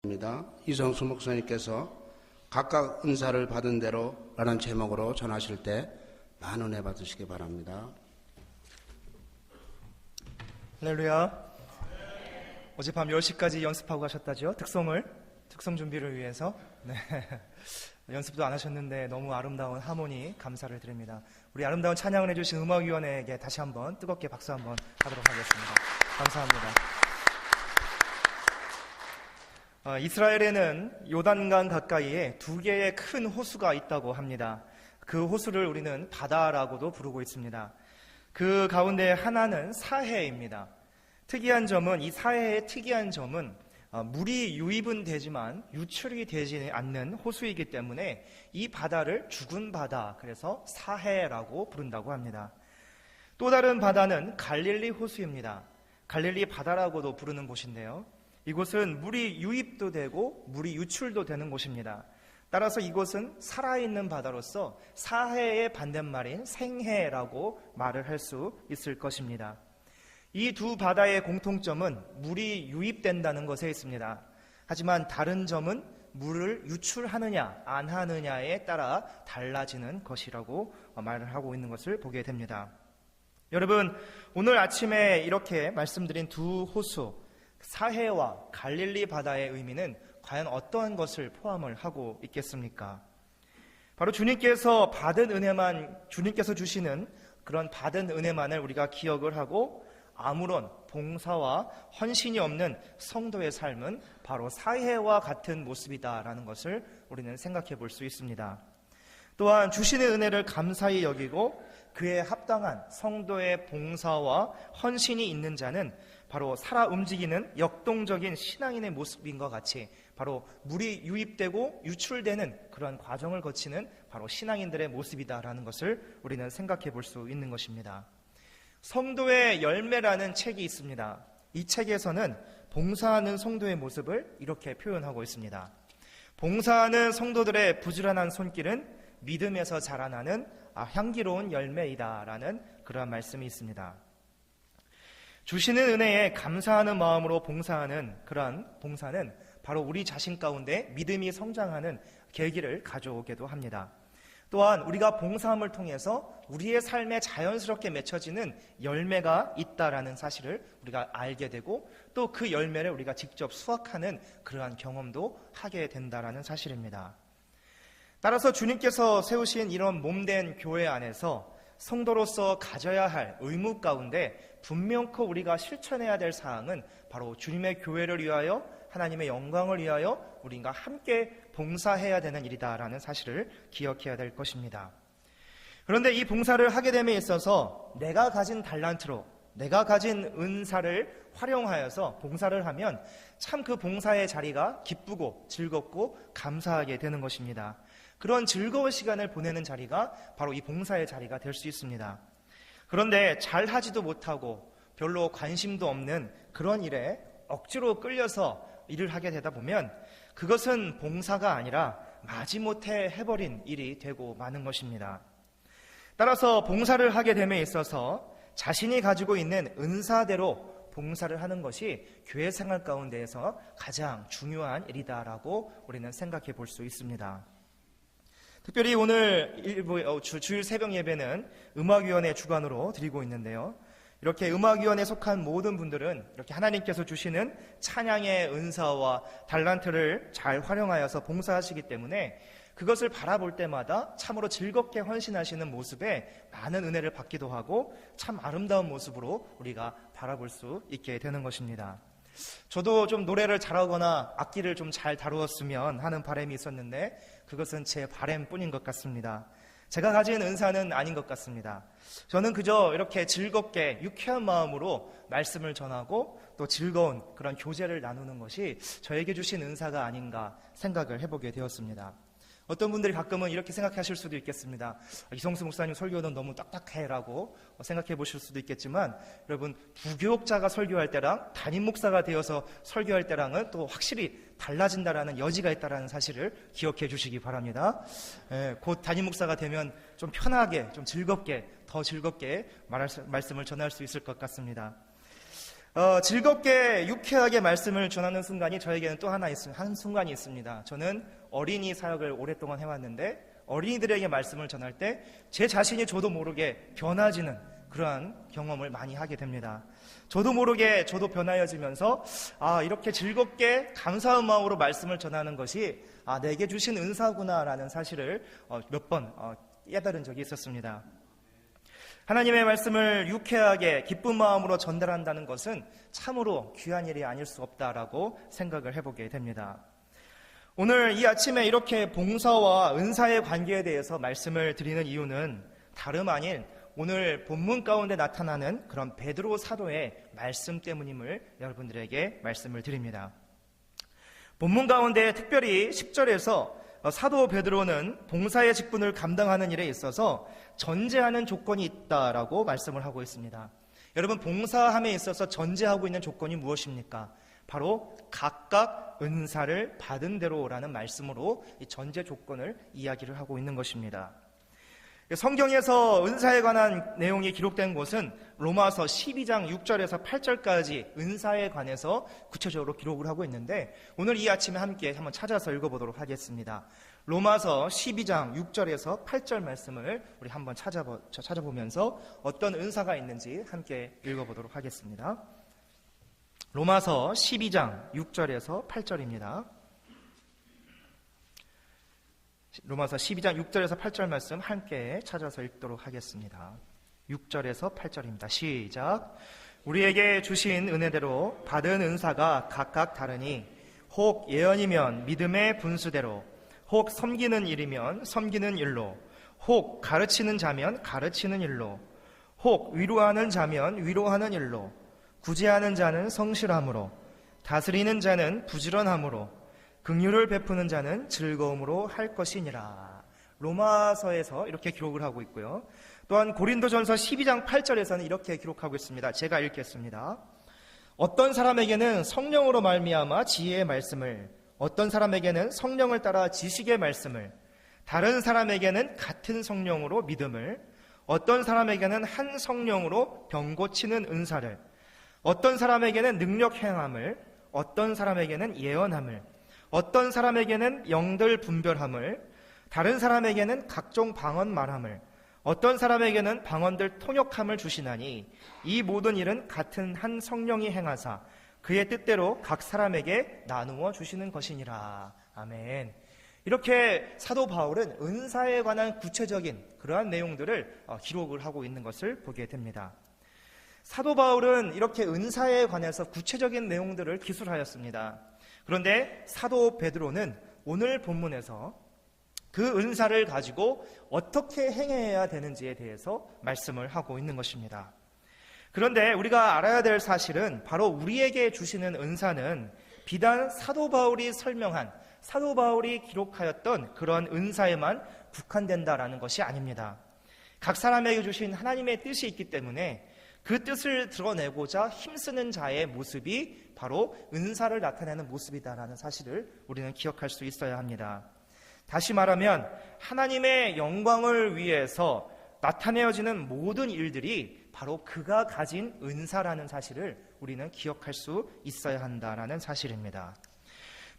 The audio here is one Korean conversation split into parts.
입니다. 이성수 목사님께서 각각 은사를 받은 대로 라는 제목으로 전하실 때 많은 은혜 받으시기 바랍니다. 할렐루야. 어젯밤 10시까지 연습하고 가셨다죠? 특송 준비를 위해서. 네. 연습도 안 하셨는데 너무 아름다운 하모니 감사를 드립니다. 우리 아름다운 찬양을 해주신 음악위원회에게 다시 한번 뜨겁게 박수 한번 하도록 하겠습니다. 감사합니다. 이스라엘에는 요단강 가까이에 두 개의 큰 호수가 있다고 합니다. 그 호수를 우리는 바다라고도 부르고 있습니다. 그 가운데 하나는 사해입니다. 이 사해의 특이한 점은 물이 유입은 되지만 유출이 되지 않는 호수이기 때문에 이 바다를 죽은 바다, 그래서 사해라고 부른다고 합니다. 또 다른 바다는 갈릴리 호수입니다. 갈릴리 바다라고도 부르는 곳인데요. 이곳은 물이 유입도 되고 물이 유출도 되는 곳입니다. 따라서 이곳은 살아있는 바다로서 사해의 반대말인 생해라고 말을 할 수 있을 것입니다. 이 두 바다의 공통점은 물이 유입된다는 것에 있습니다. 하지만 다른 점은 물을 유출하느냐 안 하느냐에 따라 달라지는 것이라고 말을 하고 있는 것을 보게 됩니다. 여러분, 오늘 아침에 이렇게 말씀드린 두 호수, 사해와 갈릴리 바다의 의미는 과연 어떠한 것을 포함을 하고 있겠습니까? 바로 주님께서 주시는 그런 받은 은혜만을 우리가 기억을 하고 아무런 봉사와 헌신이 없는 성도의 삶은 바로 사해와 같은 모습이다라는 것을 우리는 생각해 볼 수 있습니다. 또한 주시는 은혜를 감사히 여기고 그에 합당한 성도의 봉사와 헌신이 있는 자는 바로 살아 움직이는 역동적인 신앙인의 모습인과 같이 바로 물이 유입되고 유출되는 그런 과정을 거치는 바로 신앙인들의 모습이다라는 것을 우리는 생각해 볼 수 있는 것입니다. 성도의 열매라는 책이 있습니다. 이 책에서는 봉사하는 성도의 모습을 이렇게 표현하고 있습니다. 봉사하는 성도들의 부지런한 손길은 믿음에서 자라나는 향기로운 열매이다라는 그러한 말씀이 있습니다. 주시는 은혜에 감사하는 마음으로 봉사하는 그러한 봉사는 바로 우리 자신 가운데 믿음이 성장하는 계기를 가져오기도 합니다. 또한 우리가 봉사함을 통해서 우리의 삶에 자연스럽게 맺혀지는 열매가 있다라는 사실을 우리가 알게 되고 또 그 열매를 우리가 직접 수확하는 그러한 경험도 하게 된다라는 사실입니다. 따라서 주님께서 세우신 이런 몸된 교회 안에서 성도로서 가져야 할 의무 가운데 분명코 우리가 실천해야 될 사항은 바로 주님의 교회를 위하여 하나님의 영광을 위하여 우리가 함께 봉사해야 되는 일이다라는 사실을 기억해야 될 것입니다. 그런데 이 봉사를 하게 됨에 있어서 내가 가진 달란트로 내가 가진 은사를 활용하여서 봉사를 하면 참 그 봉사의 자리가 기쁘고 즐겁고 감사하게 되는 것입니다. 그런 즐거운 시간을 보내는 자리가 바로 이 봉사의 자리가 될 수 있습니다. 그런데 잘하지도 못하고 별로 관심도 없는 그런 일에 억지로 끌려서 일을 하게 되다 보면 그것은 봉사가 아니라 마지못해 해버린 일이 되고 마는 것입니다. 따라서 봉사를 하게 됨에 있어서 자신이 가지고 있는 은사대로 봉사를 하는 것이 교회 생활 가운데에서 가장 중요한 일이다라고 우리는 생각해 볼 수 있습니다. 특별히 오늘 주일 새벽 예배는 음악위원회 주관으로 드리고 있는데요. 이렇게 음악위원회에 속한 모든 분들은 이렇게 하나님께서 주시는 찬양의 은사와 달란트를 잘 활용하여서 봉사하시기 때문에 그것을 바라볼 때마다 참으로 즐겁게 헌신하시는 모습에 많은 은혜를 받기도 하고 참 아름다운 모습으로 우리가 바라볼 수 있게 되는 것입니다. 저도 좀 노래를 잘하거나 악기를 좀 잘 다루었으면 하는 바람이 있었는데 그것은 제 바람뿐인 것 같습니다. 제가 가진 은사는 아닌 것 같습니다. 저는 그저 이렇게 즐겁게 유쾌한 마음으로 말씀을 전하고 또 즐거운 그런 교제를 나누는 것이 저에게 주신 은사가 아닌가 생각을 해보게 되었습니다. 어떤 분들이 가끔은 이렇게 생각하실 수도 있겠습니다. 이성수 목사님 설교는 너무 딱딱해라고 생각해 보실 수도 있겠지만 여러분, 부교육자가 설교할 때랑 담임 목사가 되어서 설교할 때랑은 또 확실히 달라진다라는 여지가 있다라는 사실을 기억해 주시기 바랍니다. 곧 담임 목사가 되면 좀 편하게, 좀 즐겁게, 더 즐겁게 말씀을 전할 수 있을 것 같습니다. 즐겁게 유쾌하게 말씀을 전하는 순간이 저에게는 또 한 순간이 있습니다. 저는 어린이 사역을 오랫동안 해왔는데 어린이들에게 말씀을 전할 때 제 자신이 저도 모르게 변화지는 그러한 경험을 많이 하게 됩니다. 저도 모르게 저도 변화해지면서 이렇게 즐겁게 감사한 마음으로 말씀을 전하는 것이 내게 주신 은사구나라는 사실을 몇 번 깨달은 적이 있었습니다. 하나님의 말씀을 유쾌하게 기쁜 마음으로 전달한다는 것은 참으로 귀한 일이 아닐 수 없다라고 생각을 해보게 됩니다. 오늘 이 아침에 이렇게 봉사와 은사의 관계에 대해서 말씀을 드리는 이유는 다름 아닌 오늘 본문 가운데 나타나는 그런 베드로 사도의 말씀 때문임을 여러분들에게 말씀을 드립니다. 본문 가운데 특별히 10절에서 사도 베드로는 봉사의 직분을 감당하는 일에 있어서 전제하는 조건이 있다라고 말씀을 하고 있습니다. 여러분, 봉사함에 있어서 전제하고 있는 조건이 무엇입니까? 바로 각각 은사를 받은 대로라는 말씀으로 이 전제 조건을 이야기를 하고 있는 것입니다. 성경에서 은사에 관한 내용이 기록된 곳은 로마서 12장 6절에서 8절까지 은사에 관해서 구체적으로 기록을 하고 있는데 오늘 이 아침에 함께 한번 찾아서 읽어보도록 하겠습니다. 로마서 12장 6절에서 8절 말씀을 우리 한번 찾아보면서 어떤 은사가 있는지 함께 읽어보도록 하겠습니다. 로마서 12장 6절에서 8절입니다. 로마서 12장 6절에서 8절 말씀 함께 찾아서 읽도록 하겠습니다. 6절에서 8절입니다. 시작. 우리에게 주신 은혜대로 받은 은사가 각각 다르니 혹 예언이면 믿음의 분수대로, 혹 섬기는 일이면 섬기는 일로, 혹 가르치는 자면 가르치는 일로, 혹 위로하는 자면 위로하는 일로, 구제하는 자는 성실함으로, 다스리는 자는 부지런함으로, 긍휼을 베푸는 자는 즐거움으로 할 것이니라. 로마서에서 이렇게 기록을 하고 있고요. 또한 고린도전서 12장 8절에서는 이렇게 기록하고 있습니다. 제가 읽겠습니다. 어떤 사람에게는 성령으로 말미암아 지혜의 말씀을, 어떤 사람에게는 성령을 따라 지식의 말씀을, 다른 사람에게는 같은 성령으로 믿음을, 어떤 사람에게는 한 성령으로 병 고치는 은사를, 어떤 사람에게는 능력 행함을, 어떤 사람에게는 예언함을, 어떤 사람에게는 영들 분별함을, 다른 사람에게는 각종 방언 말함을, 어떤 사람에게는 방언들 통역함을 주시나니 이 모든 일은 같은 한 성령이 행하사 그의 뜻대로 각 사람에게 나누어 주시는 것이니라. 아멘. 이렇게 사도 바울은 은사에 관한 구체적인 그러한 내용들을 기록을 하고 있는 것을 보게 됩니다. 사도 바울은 이렇게 은사에 관해서 구체적인 내용들을 기술하였습니다. 그런데 사도 베드로는 오늘 본문에서 그 은사를 가지고 어떻게 행해야 되는지에 대해서 말씀을 하고 있는 것입니다. 그런데 우리가 알아야 될 사실은 바로 우리에게 주시는 은사는 비단 사도 바울이 설명한, 사도 바울이 기록하였던 그런 은사에만 국한된다라는 것이 아닙니다. 각 사람에게 주신 하나님의 뜻이 있기 때문에 그 뜻을 드러내고자 힘쓰는 자의 모습이 바로 은사를 나타내는 모습이다라는 사실을 우리는 기억할 수 있어야 합니다. 다시 말하면 하나님의 영광을 위해서 나타내어지는 모든 일들이 바로 그가 가진 은사라는 사실을 우리는 기억할 수 있어야 한다라는 사실입니다.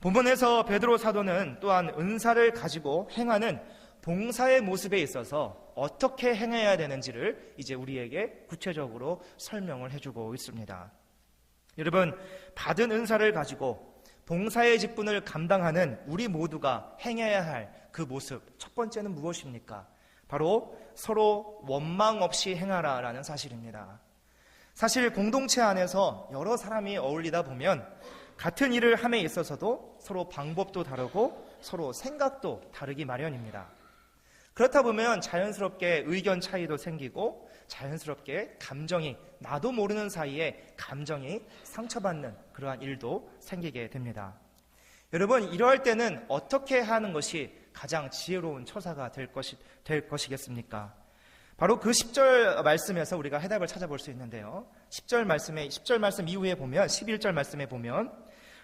본문에서 베드로 사도는 또한 은사를 가지고 행하는 봉사의 모습에 있어서 어떻게 행해야 되는지를 이제 우리에게 구체적으로 설명을 해주고 있습니다. 여러분, 받은 은사를 가지고 봉사의 직분을 감당하는 우리 모두가 행해야 할 그 모습, 첫 번째는 무엇입니까? 바로 서로 원망 없이 행하라라는 사실입니다. 사실 공동체 안에서 여러 사람이 어울리다 보면 같은 일을 함에 있어서도 서로 방법도 다르고 서로 생각도 다르기 마련입니다. 그렇다 보면 자연스럽게 의견 차이도 생기고 자연스럽게 감정이, 나도 모르는 사이에 감정이 상처받는 그러한 일도 생기게 됩니다. 여러분, 이러할 때는 어떻게 하는 것이 가장 지혜로운 처사가 될 것이겠습니까? 바로 그 10절 말씀에서 우리가 해답을 찾아볼 수 있는데요. 10절 말씀 이후에 보면 11절 말씀에 보면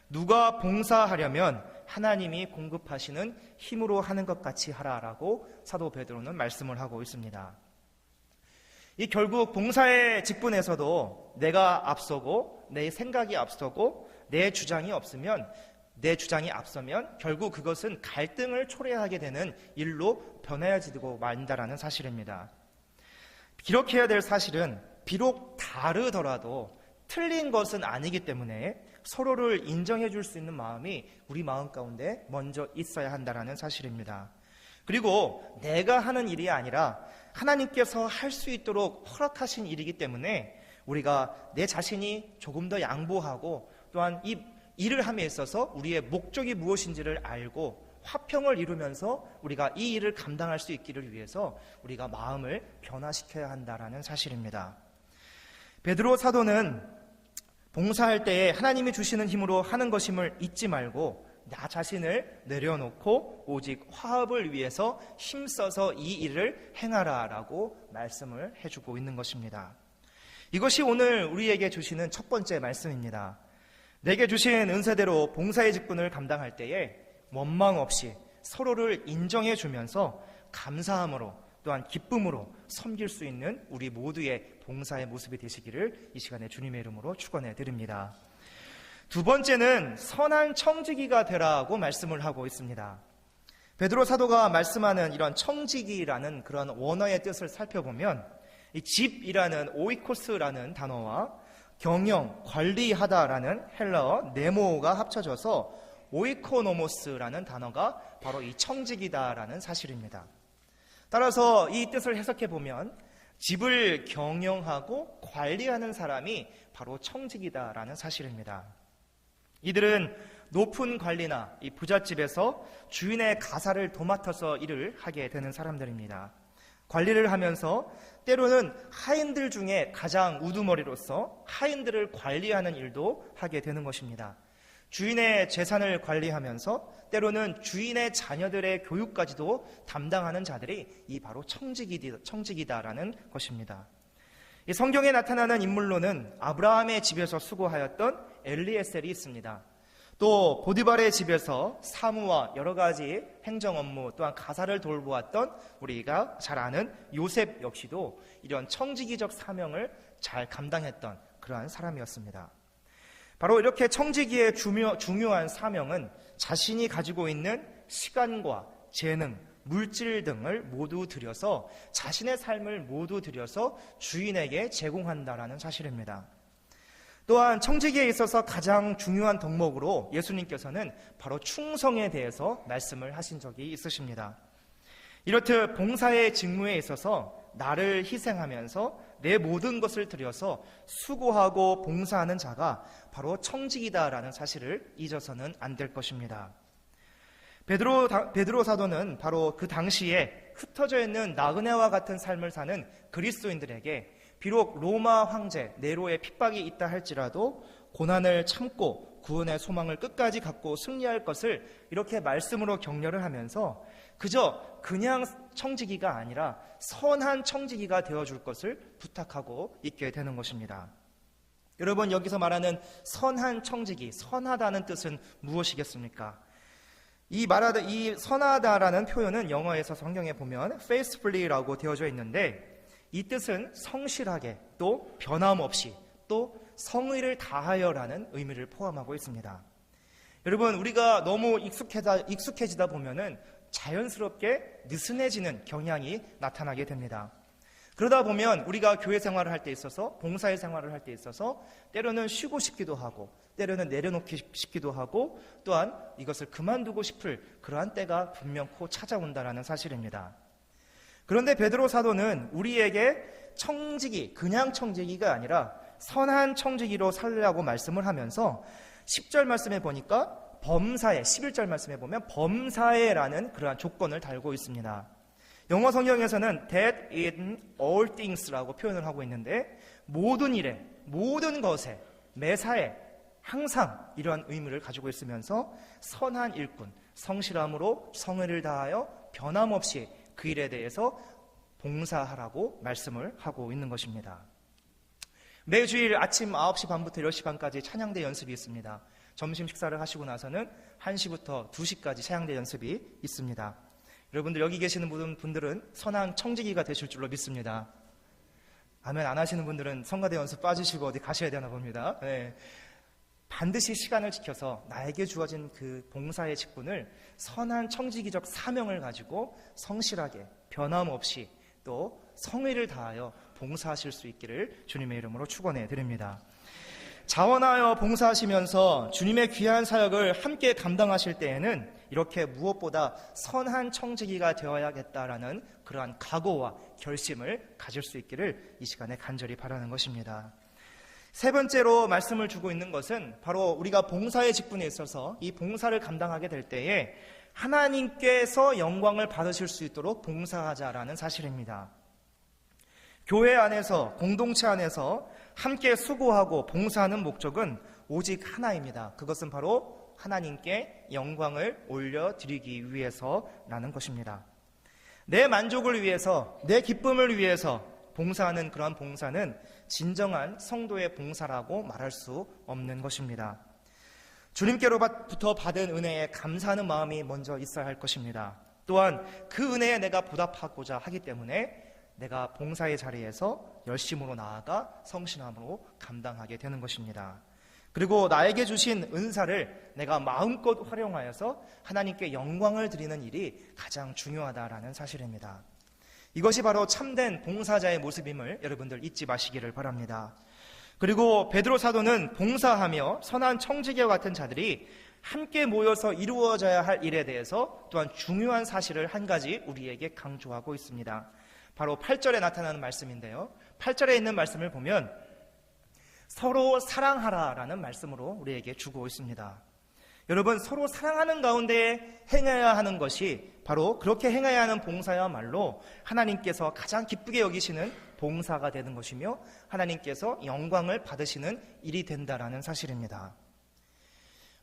누가 봉사하려면 하나님이 공급하시는 힘으로 하는 것 같이 하라라고 사도 베드로는 말씀을 하고 있습니다. 이 결국 봉사의 직분에서도 내가 앞서고 내 생각이 앞서고 내 주장이 앞서면 결국 그것은 갈등을 초래하게 되는 일로 변해지고 만다라는 사실입니다. 기록해야 될 사실은 비록 다르더라도 틀린 것은 아니기 때문에 서로를 인정해 줄 수 있는 마음이 우리 마음 가운데 먼저 있어야 한다라는 사실입니다. 그리고 내가 하는 일이 아니라 하나님께서 할 수 있도록 허락하신 일이기 때문에 우리가 내 자신이 조금 더 양보하고 또한 이 일을 함에 있어서 우리의 목적이 무엇인지를 알고 화평을 이루면서 우리가 이 일을 감당할 수 있기를 위해서 우리가 마음을 변화시켜야 한다라는 사실입니다. 베드로 사도는 봉사할 때에 하나님이 주시는 힘으로 하는 것임을 잊지 말고 나 자신을 내려놓고 오직 화합을 위해서 힘써서 이 일을 행하라라고 말씀을 해주고 있는 것입니다. 이것이 오늘 우리에게 주시는 첫 번째 말씀입니다. 내게 주신 은사대로 봉사의 직분을 감당할 때에 원망 없이 서로를 인정해 주면서 감사함으로 또한 기쁨으로 섬길 수 있는 우리 모두의 봉사의 모습이 되시기를 이 시간에 주님의 이름으로 축원해 드립니다. 두 번째는 선한 청지기가 되라고 말씀을 하고 있습니다. 베드로 사도가 말씀하는 이런 청지기라는 그런 원어의 뜻을 살펴보면 이 집이라는 오이코스라는 단어와 경영, 관리하다라는 헬라어 네모가 합쳐져서 오이코노모스라는 단어가 바로 이 청지기다라는 사실입니다. 따라서 이 뜻을 해석해 보면 집을 경영하고 관리하는 사람이 바로 청지기다라는 사실입니다. 이들은 높은 관리나 이 부잣집에서 주인의 가사를 도맡아서 일을 하게 되는 사람들입니다. 관리를 하면서 때로는 하인들 중에 가장 우두머리로서 하인들을 관리하는 일도 하게 되는 것입니다. 주인의 재산을 관리하면서 때로는 주인의 자녀들의 교육까지도 담당하는 자들이 이 바로 청지기다라는 것입니다. 이 성경에 나타나는 인물로는 아브라함의 집에서 수고하였던 엘리에셀이 있습니다. 또 보디발의 집에서 사무와 여러 가지 행정 업무 또한 가사를 돌보았던 우리가 잘 아는 요셉 역시도 이런 청지기적 사명을 잘 감당했던 그러한 사람이었습니다. 바로 이렇게 청지기의 중요한 사명은 자신이 가지고 있는 시간과 재능, 물질 등을 모두 들여서 자신의 삶을 모두 들여서 주인에게 제공한다라는 사실입니다. 또한 청지기에 있어서 가장 중요한 덕목으로 예수님께서는 바로 충성에 대해서 말씀을 하신 적이 있으십니다. 이렇듯 봉사의 직무에 있어서 나를 희생하면서 내 모든 것을 들여서 수고하고 봉사하는 자가 바로 청지기다라는 사실을 잊어서는 안 될 것입니다. 베드로 사도는 바로 그 당시에 흩어져 있는 나그네와 같은 삶을 사는 그리스도인들에게 비록 로마 황제 네로의 핍박이 있다 할지라도 고난을 참고 구원의 소망을 끝까지 갖고 승리할 것을 이렇게 말씀으로 격려를 하면서 그저 그냥 청지기가 아니라 선한 청지기가 되어줄 것을 부탁하고 있게 되는 것입니다. 여러분, 여기서 말하는 선한 청지기, 선하다는 뜻은 무엇이겠습니까? 이 선하다라는 표현은 영어에서 성경에 보면 faithfully라고 되어져 있는데 이 뜻은 성실하게 또 변함없이 또 성의를 다하여라는 의미를 포함하고 있습니다. 여러분, 우리가 너무 익숙해지다 보면은 자연스럽게 느슨해지는 경향이 나타나게 됩니다. 그러다 보면 우리가 교회 생활을 할 때 있어서 봉사의 생활을 할 때 있어서 때로는 쉬고 싶기도 하고 때로는 내려놓기 싶기도 하고 또한 이것을 그만두고 싶을 그러한 때가 분명코 찾아온다는 사실입니다. 그런데 베드로 사도는 우리에게 청지기, 그냥 청지기가 아니라 선한 청지기로 살려고 말씀을 하면서 10절 말씀에 보니까 범사에, 11절 말씀에 보면 범사에라는 그러한 조건을 달고 있습니다. 영어 성경에서는 that in all things라고 표현을 하고 있는데 모든 일에, 모든 것에, 매사에 항상 이러한 의미를 가지고 있으면서 선한 일꾼, 성실함으로 성의를 다하여 변함없이 그 일에 대해서 봉사하라고 말씀을 하고 있는 것입니다. 매주일 아침 9시 반부터 10시 반까지 찬양대 연습이 있습니다. 점심 식사를 하시고 나서는 1시부터 2시까지 찬양대 연습이 있습니다. 여러분들 여기 계시는 모든 분들은 선한 청지기가 되실 줄로 믿습니다. 아멘 안 하시는 분들은 성가대 연습 빠지시고 어디 가셔야 되나 봅니다. 네. 반드시 시간을 지켜서 나에게 주어진 그 봉사의 직분을 선한 청지기적 사명을 가지고 성실하게 변함없이 또 성의를 다하여 봉사하실 수 있기를 주님의 이름으로 축원해 드립니다. 자원하여 봉사하시면서 주님의 귀한 사역을 함께 감당하실 때에는 이렇게 무엇보다 선한 청지기가 되어야겠다라는 그러한 각오와 결심을 가질 수 있기를 이 시간에 간절히 바라는 것입니다. 세 번째로 말씀을 주고 있는 것은 바로 우리가 봉사의 직분에 있어서 이 봉사를 감당하게 될 때에 하나님께서 영광을 받으실 수 있도록 봉사하자라는 사실입니다. 교회 안에서, 공동체 안에서 함께 수고하고 봉사하는 목적은 오직 하나입니다. 그것은 바로 하나님께 영광을 올려드리기 위해서라는 것입니다. 내 만족을 위해서, 내 기쁨을 위해서 봉사하는 그러한 봉사는 진정한 성도의 봉사라고 말할 수 없는 것입니다. 주님께로부터 받은 은혜에 감사하는 마음이 먼저 있어야 할 것입니다. 또한 그 은혜에 내가 보답하고자 하기 때문에 내가 봉사의 자리에서 열심으로 나아가 성실함으로 감당하게 되는 것입니다. 그리고 나에게 주신 은사를 내가 마음껏 활용하여서 하나님께 영광을 드리는 일이 가장 중요하다라는 사실입니다. 이것이 바로 참된 봉사자의 모습임을 여러분들 잊지 마시기를 바랍니다. 그리고 베드로 사도는 봉사하며 선한 청지기와 같은 자들이 함께 모여서 이루어져야 할 일에 대해서 또한 중요한 사실을 한 가지 우리에게 강조하고 있습니다. 바로 8절에 나타나는 말씀인데요. 8절에 있는 말씀을 보면 서로 사랑하라라는 말씀으로 우리에게 주고 있습니다. 여러분, 서로 사랑하는 가운데 행해야 하는 것이 바로 그렇게 행해야 하는 봉사야말로 하나님께서 가장 기쁘게 여기시는 봉사가 되는 것이며 하나님께서 영광을 받으시는 일이 된다라는 사실입니다.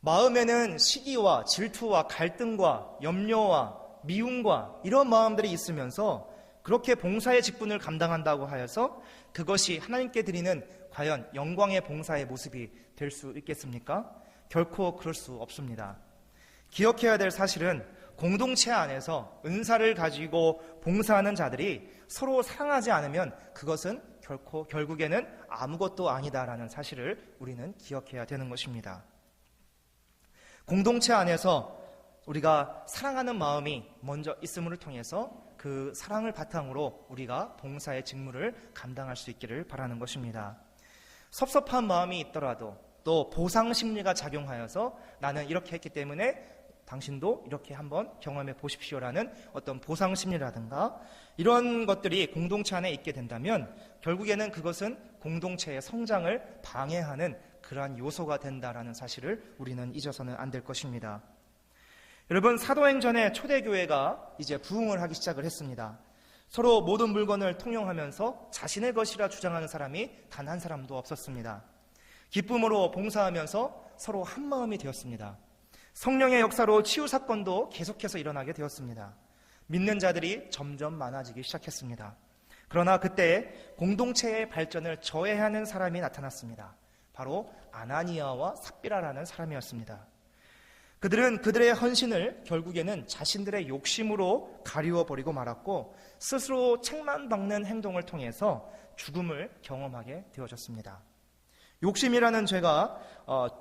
마음에는 시기와 질투와 갈등과 염려와 미움과 이런 마음들이 있으면서 그렇게 봉사의 직분을 감당한다고 하여서 그것이 하나님께 드리는 과연 영광의 봉사의 모습이 될 수 있겠습니까? 결코 그럴 수 없습니다. 기억해야 될 사실은 공동체 안에서 은사를 가지고 봉사하는 자들이 서로 사랑하지 않으면 그것은 결국에는 아무것도 아니다라는 사실을 우리는 기억해야 되는 것입니다. 공동체 안에서 우리가 사랑하는 마음이 먼저 있음을 통해서 그 사랑을 바탕으로 우리가 봉사의 직무를 감당할 수 있기를 바라는 것입니다. 섭섭한 마음이 있더라도 또 보상 심리가 작용하여서 나는 이렇게 했기 때문에 당신도 이렇게 한번 경험해 보십시오라는 어떤 보상 심리라든가 이런 것들이 공동체 안에 있게 된다면 결국에는 그것은 공동체의 성장을 방해하는 그러한 요소가 된다라는 사실을 우리는 잊어서는 안 될 것입니다. 여러분, 사도행전의 초대교회가 이제 부흥을 하기 시작을 했습니다. 서로 모든 물건을 통용하면서 자신의 것이라 주장하는 사람이 단 한 사람도 없었습니다. 기쁨으로 봉사하면서 서로 한 마음이 되었습니다. 성령의 역사로 치유 사건도 계속해서 일어나게 되었습니다. 믿는 자들이 점점 많아지기 시작했습니다. 그러나 그때 공동체의 발전을 저해하는 사람이 나타났습니다. 바로 아나니아와 삽비라라는 사람이었습니다. 그들은 그들의 헌신을 결국에는 자신들의 욕심으로 가리워 버리고 말았고 스스로 책만 박는 행동을 통해서 죽음을 경험하게 되어졌습니다. 욕심이라는 죄가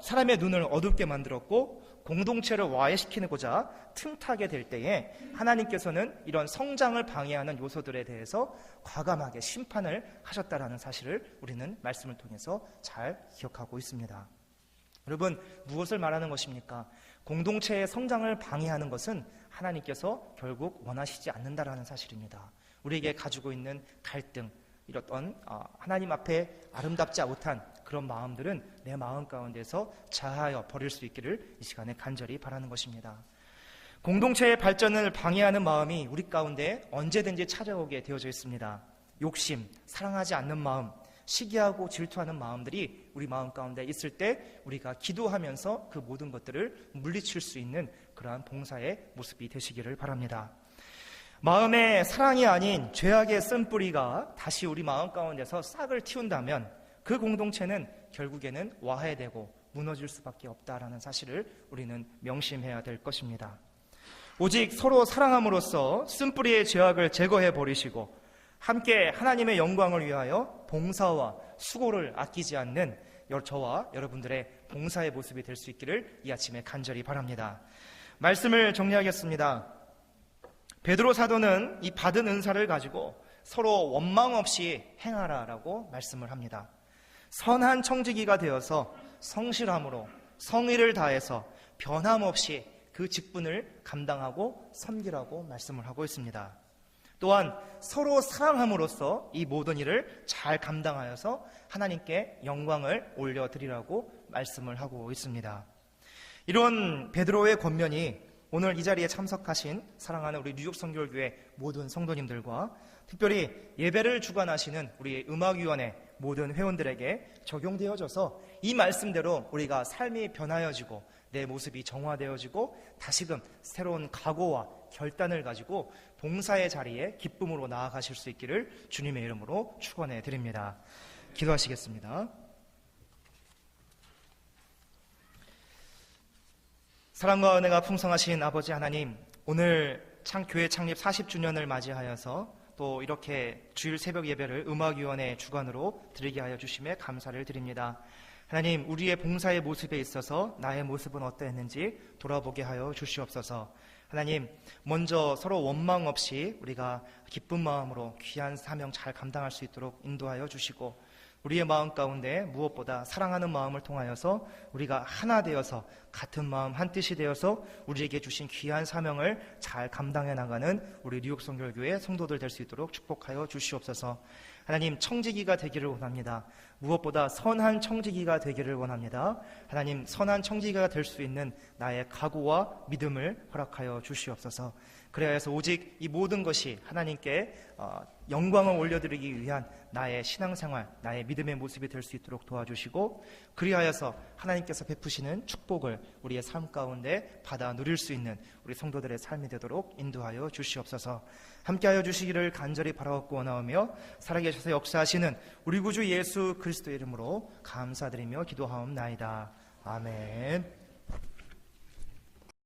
사람의 눈을 어둡게 만들었고 공동체를 와해시키고자 틈타게 될 때에 하나님께서는 이런 성장을 방해하는 요소들에 대해서 과감하게 심판을 하셨다라는 사실을 우리는 말씀을 통해서 잘 기억하고 있습니다. 여러분, 무엇을 말하는 것입니까? 공동체의 성장을 방해하는 것은 하나님께서 결국 원하시지 않는다라는 사실입니다. 우리에게 가지고 있는 갈등, 이런 하나님 앞에 아름답지 못한 그런 마음들은 내 마음 가운데서 자하여 버릴 수 있기를 이 시간에 간절히 바라는 것입니다. 공동체의 발전을 방해하는 마음이 우리 가운데 언제든지 찾아오게 되어져 있습니다. 욕심, 사랑하지 않는 마음, 시기하고 질투하는 마음들이 우리 마음 가운데 있을 때 우리가 기도하면서 그 모든 것들을 물리칠 수 있는 그러한 봉사의 모습이 되시기를 바랍니다. 마음에 사랑이 아닌 죄악의 쓴뿌리가 다시 우리 마음 가운데서 싹을 틔운다면 그 공동체는 결국에는 와해되고 무너질 수밖에 없다라는 사실을 우리는 명심해야 될 것입니다. 오직 서로 사랑함으로써 쓴뿌리의 죄악을 제거해 버리시고 함께 하나님의 영광을 위하여 봉사와 수고를 아끼지 않는 저와 여러분들의 봉사의 모습이 될 수 있기를 이 아침에 간절히 바랍니다. 말씀을 정리하겠습니다. 베드로 사도는 이 받은 은사를 가지고 서로 원망 없이 행하라라고 말씀을 합니다. 선한 청지기가 되어서 성실함으로 성의를 다해서 변함없이 그 직분을 감당하고 섬기라고 말씀을 하고 있습니다. 또한 서로 사랑함으로써 이 모든 일을 잘 감당하여서 하나님께 영광을 올려드리라고 말씀을 하고 있습니다. 이런 베드로의 권면이 오늘 이 자리에 참석하신 사랑하는 우리 뉴욕 선교교회 모든 성도님들과 특별히 예배를 주관하시는 우리 음악위원회 모든 회원들에게 적용되어져서 이 말씀대로 우리가 삶이 변하여지고 내 모습이 정화되어지고 다시금 새로운 각오와 결단을 가지고 봉사의 자리에 기쁨으로 나아가실 수 있기를 주님의 이름으로 축원해 드립니다. 기도하시겠습니다. 사랑과 은혜가 풍성하신 아버지 하나님, 오늘 교회 창립 40주년을 맞이하여서 또 이렇게 주일 새벽 예배를 음악위원회 주관으로 드리게 하여 주심에 감사를 드립니다. 하나님, 우리의 봉사의 모습에 있어서 나의 모습은 어떠했는지 돌아보게 하여 주시옵소서. 하나님, 먼저 서로 원망 없이 우리가 기쁜 마음으로 귀한 사명 잘 감당할 수 있도록 인도하여 주시고, 우리의 마음 가운데 무엇보다 사랑하는 마음을 통하여서 우리가 하나 되어서 같은 마음 한 뜻이 되어서 우리에게 주신 귀한 사명을 잘 감당해 나가는 우리 뉴욕 선교교회 성도들 될 수 있도록 축복하여 주시옵소서. 하나님, 청지기가 되기를 원합니다. 무엇보다 선한 청지기가 되기를 원합니다. 하나님, 선한 청지기가 될 수 있는 나의 각오와 믿음을 허락하여 주시옵소서. 그래야 해서 오직 이 모든 것이 하나님께 영광을 올려드리기 위한 나의 신앙생활, 나의 믿음의 모습이 될 수 있도록 도와주시고, 그리하여서 하나님께서 베푸시는 축복을 우리의 삶 가운데 받아 누릴 수 있는 우리 성도들의 삶이 되도록 인도하여 주시옵소서. 함께하여 주시기를 간절히 바라옵고 원하오며, 살아계셔서 역사하시는 우리 구주 예수 그리스도의 이름으로 감사드리며 기도하옵나이다. 아멘.